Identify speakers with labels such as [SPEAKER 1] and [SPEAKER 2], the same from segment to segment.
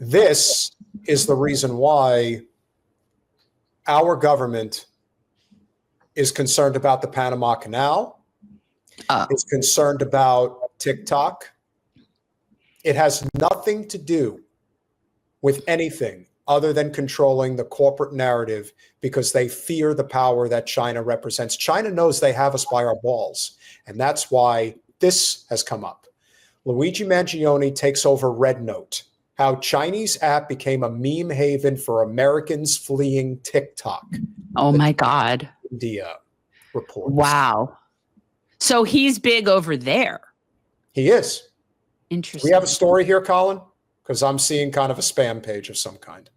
[SPEAKER 1] This is the reason why our government is concerned about the Panama Canal, is concerned about TikTok. It has nothing to do with anything other than controlling the corporate narrative because they fear the power that China represents. China knows they have us by our balls, and that's why this has come up. Luigi Mangione takes over RedNote, how Chinese app became a meme haven for Americans fleeing TikTok.
[SPEAKER 2] Oh my God.
[SPEAKER 1] India reports.
[SPEAKER 2] Wow. So he's big over there.
[SPEAKER 1] He is.
[SPEAKER 2] Interesting.
[SPEAKER 1] We have a story here, Colin, because I'm seeing kind of a spam page of some kind.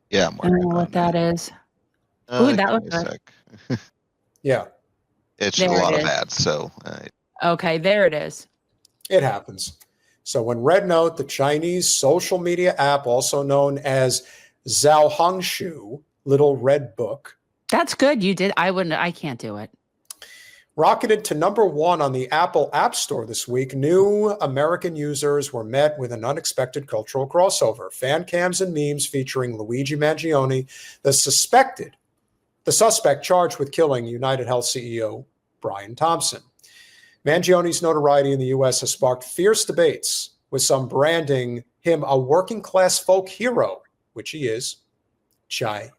[SPEAKER 3] Yeah,
[SPEAKER 2] I don't know what that is. Ooh, that looks good.
[SPEAKER 1] Yeah.
[SPEAKER 3] It's just a lot of ads, so.
[SPEAKER 2] Okay, there it is.
[SPEAKER 1] It happens. So when RedNote, the Chinese social media app, also known as Zhaohongshu, Little Red Book.
[SPEAKER 2] That's good. You did. I can't do it.
[SPEAKER 1] Rocketed to #1 on the Apple App Store this week, new American users were met with an unexpected cultural crossover. Fan cams and memes featuring Luigi Mangione, the suspect charged with killing United Health CEO Brian Thompson. Mangione's notoriety in the U.S. has sparked fierce debates, with some branding him a working-class folk hero, which he is, China,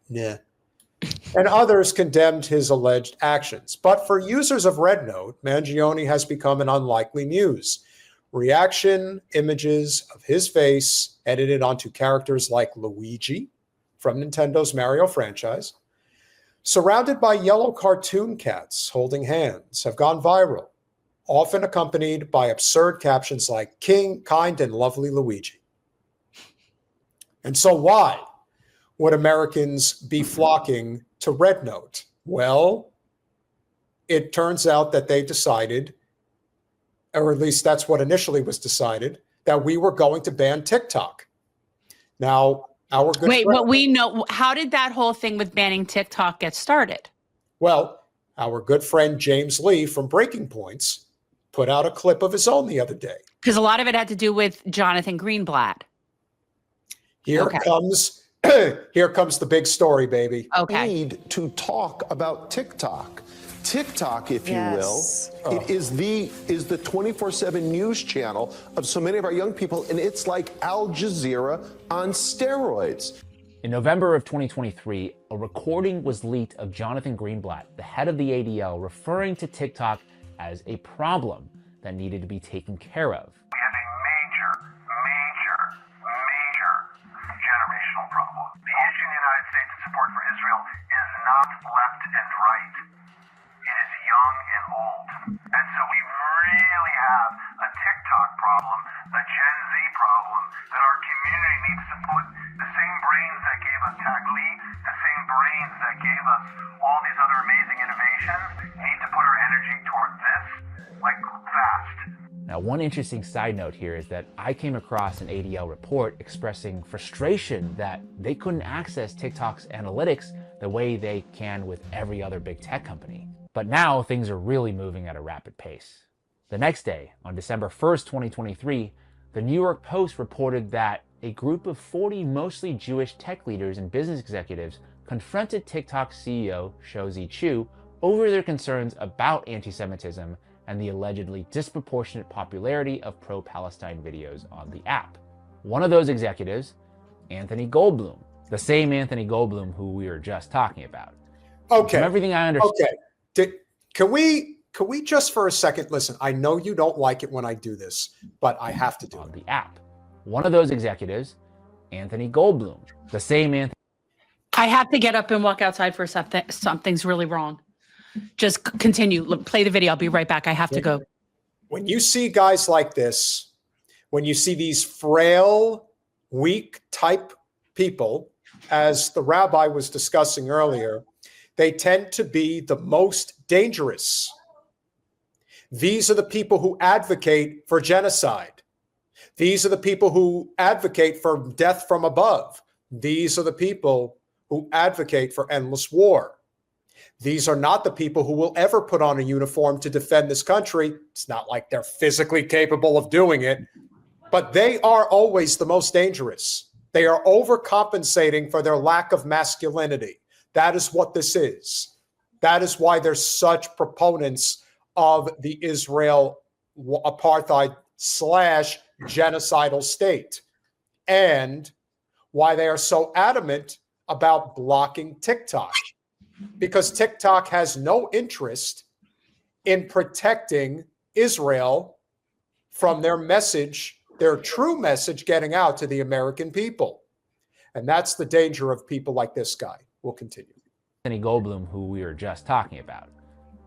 [SPEAKER 1] and others condemned his alleged actions. But for users of RedNote, Mangione has become an unlikely muse. Reaction images of his face edited onto characters like Luigi from Nintendo's Mario franchise, surrounded by yellow cartoon cats holding hands, have gone viral, often accompanied by absurd captions like "King, kind, and lovely Luigi." And so why would Americans be flocking to RedNote? Well, it turns out that they decided, or at least that's what initially was decided, that we were going to ban TikTok. Now, our good
[SPEAKER 2] Wait,
[SPEAKER 1] friend,
[SPEAKER 2] what we know, how did that whole thing with banning TikTok get started?
[SPEAKER 1] Well, our good friend James Lee from Breaking Points put out a clip of his own the other day.
[SPEAKER 2] Because a lot of it had to do with Jonathan Greenblatt.
[SPEAKER 1] Here comes the big story, baby.
[SPEAKER 2] Okay.
[SPEAKER 4] Need to talk about TikTok. TikTok, if you will, it is the 24/7 news channel of so many of our young people, and it's like Al Jazeera on steroids.
[SPEAKER 5] In November of 2023, a recording was leaked of Jonathan Greenblatt, the head of the ADL, referring to TikTok as a problem that needed to be taken care of.
[SPEAKER 6] We have a major generational problem. The issue in the United States of support for Israel is not left and right. It is young and old. And so we really have a TikTok problem, a Gen Z problem, that our community needs to put the same brains that gave us Tag Lee, the same brains that gave us all these other amazing innovations, need to put our energy toward this, like, fast.
[SPEAKER 5] Now, one interesting side note here is that I came across an ADL report expressing frustration that they couldn't access TikTok's analytics the way they can with every other big tech company. But now things are really moving at a rapid pace. The next day, on December 1st, 2023, the New York Post reported that a group of 40 mostly Jewish tech leaders and business executives confronted TikTok CEO Shou Chu over their concerns about anti-Semitism and the allegedly disproportionate popularity of pro-Palestine videos on the app. One of those executives, Anthony Goldblum, the same Anthony Goldblum who we were just talking about.
[SPEAKER 1] Okay.
[SPEAKER 5] From everything I understand.
[SPEAKER 1] Okay. Can we just for a second listen? I know you don't like it when I do this, but I have to do it.
[SPEAKER 5] On the app. One of those executives, Anthony Goldblum, the same Anthony.
[SPEAKER 2] I have to get up and walk outside for something. Something's really wrong. Just continue. Play the video. I'll be right back. I have to go.
[SPEAKER 1] When you see guys like this, when you see these frail, weak type people, as the rabbi was discussing earlier, they tend to be the most dangerous. These are the people who advocate for genocide. These are the people who advocate for death from above. These are the people who advocate for endless war. These are not the people who will ever put on a uniform to defend this country. It's not like they're physically capable of doing it. But they are always the most dangerous. They are overcompensating for their lack of masculinity. That is what this is. That is why they're such proponents of the Israel apartheid / genocidal state, and why they are so adamant about blocking TikTok, because TikTok has no interest in protecting Israel from their message, their true message, getting out to the American people. And that's the danger of people like this guy. We'll continue.
[SPEAKER 5] Anthony Goldblum, who we were just talking about.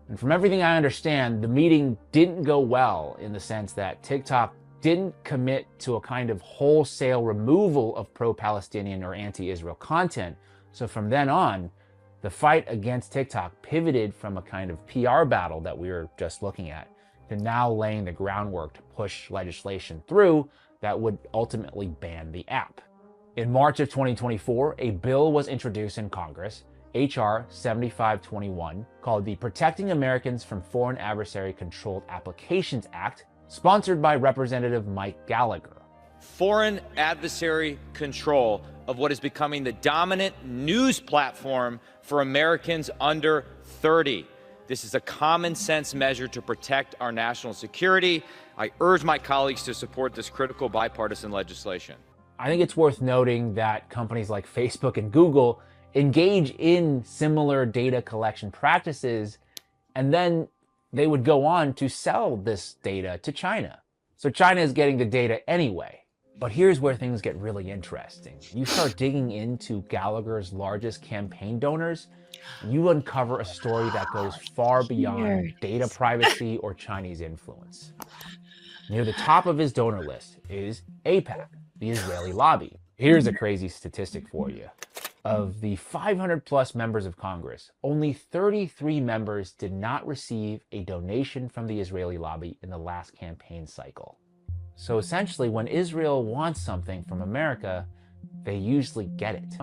[SPEAKER 5] And from everything I understand, the meeting didn't go well in the sense that TikTok didn't commit to a kind of wholesale removal of pro-Palestinian or anti-Israel content. So from then on, the fight against TikTok pivoted from a kind of PR battle that we were just looking at to now laying the groundwork to push legislation through that would ultimately ban the app. In March of 2024, a bill was introduced in Congress, HR 7521, called the Protecting Americans from Foreign Adversary Controlled Applications Act, sponsored by Representative Mike Gallagher.
[SPEAKER 7] Foreign adversary control of what is becoming the dominant news platform for Americans under 30. This is a common sense measure to protect our national security. I urge my colleagues to support this critical bipartisan legislation.
[SPEAKER 5] I think it's worth noting that companies like Facebook and Google engage in similar data collection practices, and then they would go on to sell this data to China. So China is getting the data anyway. But here's where things get really interesting. You start digging into Gallagher's largest campaign donors, you uncover a story that goes far beyond data privacy or Chinese influence. Near the top of his donor list is AIPAC, the Israeli lobby. Here's a crazy statistic for you. Of the 500 plus members of Congress, only 33 members did not receive a donation from the Israeli lobby in the last campaign cycle. So essentially, when Israel wants something from America, they usually get it.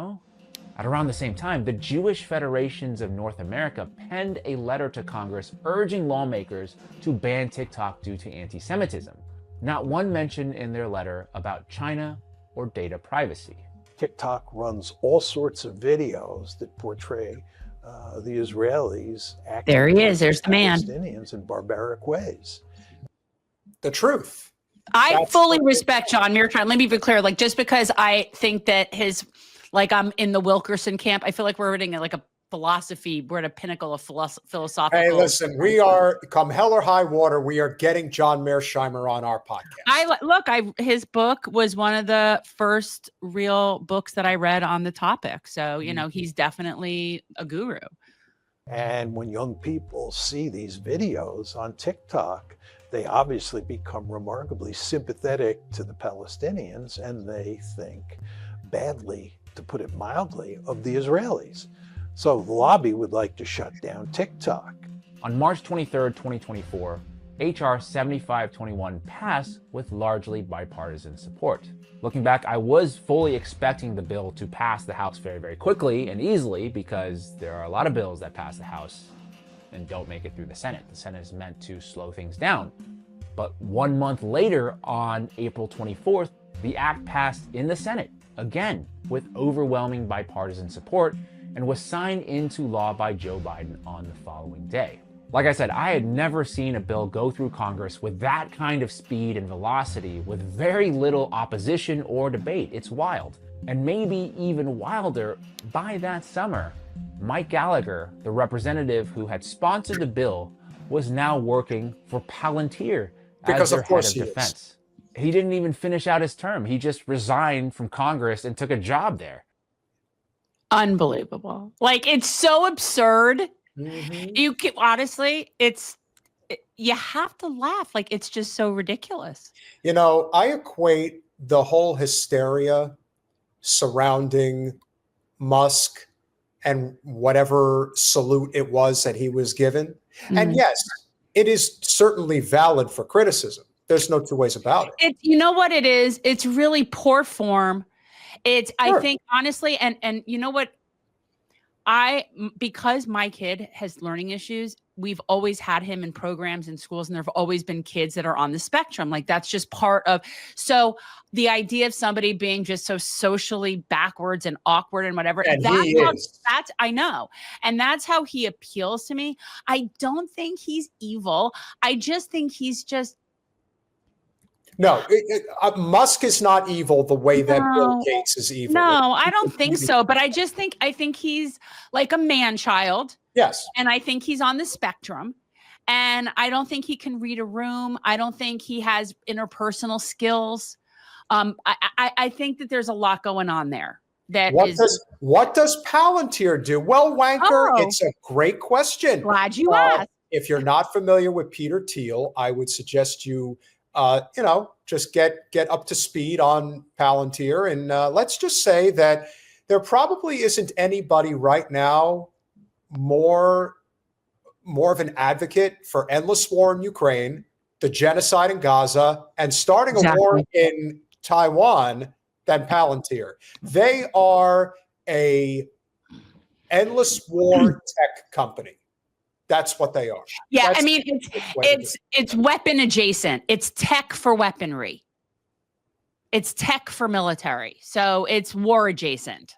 [SPEAKER 5] At around the same time, the Jewish Federations of North America penned a letter to Congress urging lawmakers to ban TikTok due to anti-Semitism. Not one mention in their letter about China or data privacy.
[SPEAKER 8] TikTok runs all sorts of videos that portray the Israelis acting
[SPEAKER 2] There he is. There's the man.
[SPEAKER 8] Palestinians in barbaric ways.
[SPEAKER 1] The truth.
[SPEAKER 2] I fully respect John Mearsheimer. Let me be clear. Like, just because I think that I'm in the Wilkerson camp, I feel like we're reading like a philosophy. We're at a pinnacle of philosophical.
[SPEAKER 1] Hey, listen, we are, come hell or high water, we are getting John Mearsheimer on our podcast.
[SPEAKER 2] His book was one of the first real books that I read on the topic. So, he's definitely a guru.
[SPEAKER 8] And when young people see these videos on TikTok, they obviously become remarkably sympathetic to the Palestinians, and they think badly, to put it mildly, of the Israelis. So the lobby would like to shut down TikTok.
[SPEAKER 5] On March 23, 2024, HR 7521 passed with largely bipartisan support. Looking back, I was fully expecting the bill to pass the House very, very quickly and easily, because there are a lot of bills that pass the House and don't make it through the Senate. The Senate is meant to slow things down. But 1 month later, on April 24th, the act passed in the Senate, again, with overwhelming bipartisan support, and was signed into law by Joe Biden on the following day. Like I said, I had never seen a bill go through Congress with that kind of speed and velocity, with very little opposition or debate. It's wild. And maybe even wilder, by that summer, Mike Gallagher, the representative who had sponsored the bill, was now working for Palantir as their head of defense. He didn't even finish out his term. He just resigned from Congress and took a job there.
[SPEAKER 2] Unbelievable. Like, it's so absurd. You can, honestly, you have to laugh. Like, it's just so ridiculous.
[SPEAKER 1] I equate the whole hysteria surrounding Musk and whatever salute it was that he was given. And yes, it is certainly valid for criticism. There's no two ways about it.
[SPEAKER 2] You know what it is? It's really poor form. I think, honestly, and you know what? Because my kid has learning issues, we've always had him in programs in schools, and there've always been kids that are on the spectrum. Like that's just part of, so the idea of somebody being just so socially backwards and awkward and whatever,
[SPEAKER 1] And he is.
[SPEAKER 2] that's, I know. And that's how he appeals to me. I don't think he's evil. I just think he's just,
[SPEAKER 1] No, Musk is not evil the way that Bill
[SPEAKER 2] No.
[SPEAKER 1] Gates is evil.
[SPEAKER 2] no, I don't think so. But I think he's like a man child.
[SPEAKER 1] Yes.
[SPEAKER 2] And I think he's on the spectrum. And I don't think he can read a room. I don't think he has interpersonal skills. I think that there's a lot going on there.
[SPEAKER 1] What does Palantir do? Well, Wanker, it's a great question.
[SPEAKER 2] Glad you asked.
[SPEAKER 1] If you're not familiar with Peter Thiel, I would suggest you, just get up to speed on Palantir. And let's just say that there probably isn't anybody right now more of an advocate for endless war in Ukraine, the genocide in Gaza, and starting a war in Taiwan than Palantir. They are a endless war tech company. That's what they are.
[SPEAKER 2] Yeah,
[SPEAKER 1] That's
[SPEAKER 2] I mean, it's weapon adjacent. It's tech for weaponry. It's tech for military. So it's war adjacent.